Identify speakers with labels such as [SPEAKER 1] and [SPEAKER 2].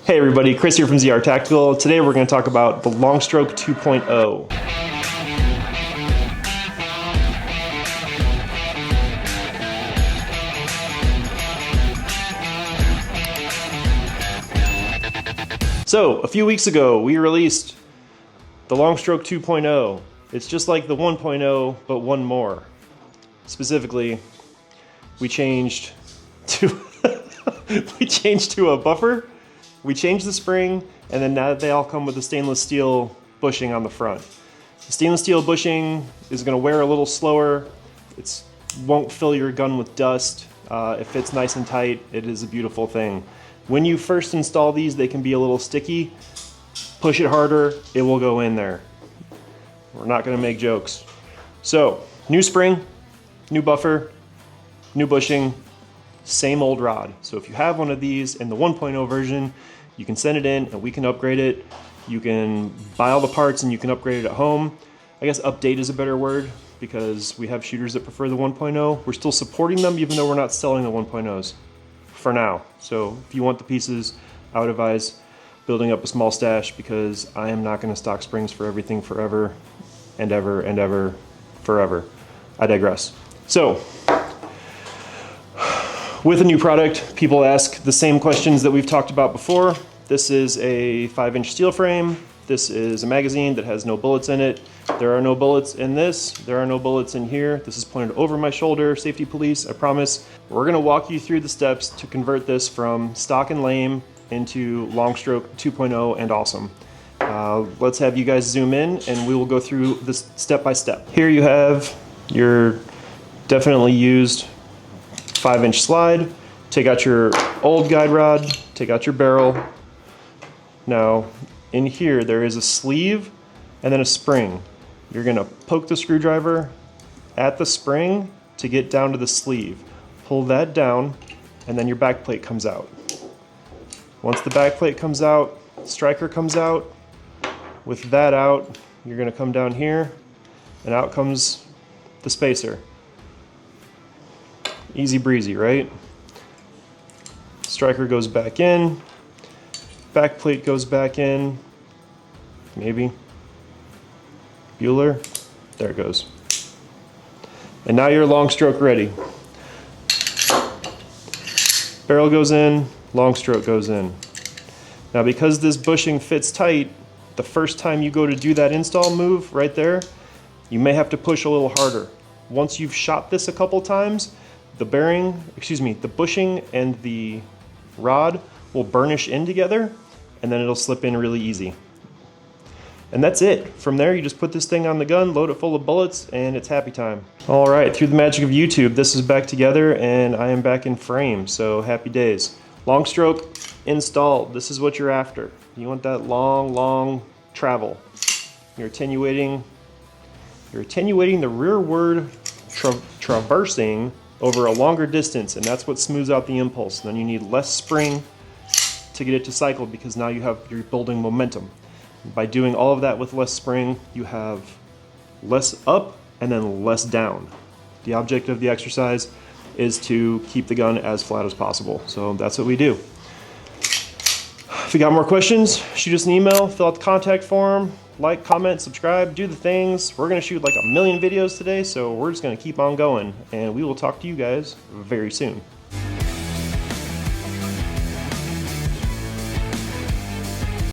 [SPEAKER 1] Hey everybody, Chris here from ZR Tactical. Today we're going to talk about the Long Stroke 2.0. So, a few weeks ago we released the Long Stroke 2.0. It's just like the 1.0, but one more. Specifically, we changed to a buffer. We changed the spring, and then now they all come with the stainless steel bushing on the front. The stainless steel bushing is going to wear a little slower. It won't fill your gun with dust. It fits nice and tight. It is a beautiful thing. When you first install these, they can be a little sticky. Push it harder, it will go in there. We're not going to make jokes. So, new spring, new buffer, new bushing, same old rod. So if you have one of these in the 1.0 version, you can send it in and we can upgrade it. You can buy all the parts and you can upgrade it at home. I guess update is a better word because we have shooters that prefer the 1.0. We're still supporting them even though we're not selling the 1.0s for now. So if you want the pieces, I would advise building up a small stash because I am not going to stock springs for everything forever and ever and ever forever. I digress. So, with a new product, people ask the same questions that we've talked about before. This is a 5-inch steel frame. This is a magazine that has no bullets in it. There are no bullets in this. There are no bullets in here. This is pointed over my shoulder. Safety police, I promise. We're gonna walk you through the steps to convert this from stock and lame into Long Stroke 2.0 and awesome. Let's have you guys zoom in and we will go through this step by step. Here you have your definitely used 5-inch slide. Take out your old guide rod, take out your barrel. Now, in here there is a sleeve and then a spring. You're gonna poke the screwdriver at the spring to get down to the sleeve. Pull that down and then your back plate comes out. Once the back plate comes out, striker comes out. With that out, you're gonna come down here and out comes the spacer. Easy breezy, right? Striker goes back in, back plate goes back in, maybe. Bueller, there it goes. And now you're long stroke ready. Barrel goes in, long stroke goes in. Now because this bushing fits tight, the first time you go to do that install move right there, you may have to push a little harder. Once you've shot this a couple times, the the bushing and the rod will burnish in together and then it'll slip in really easy. And that's it. From there, you just put this thing on the gun, load it full of bullets, and it's happy time. All right, through the magic of YouTube, this is back together and I am back in frame, so happy days. Long stroke installed. This is what you're after. You want that long, long travel. You're attenuating the rearward traversing over a longer distance, and that's what smooths out the impulse. Then you need less spring to get it to cycle because now you're building momentum. By doing all of that with less spring, you have less up and then less down. The object of the exercise is to keep the gun as flat as possible. So that's what we do. If you got more questions, shoot us an email, fill out the contact form, like, comment, subscribe, do the things. We're gonna shoot like 1 million videos today, so we're just gonna keep on going, and we will talk to you guys very soon.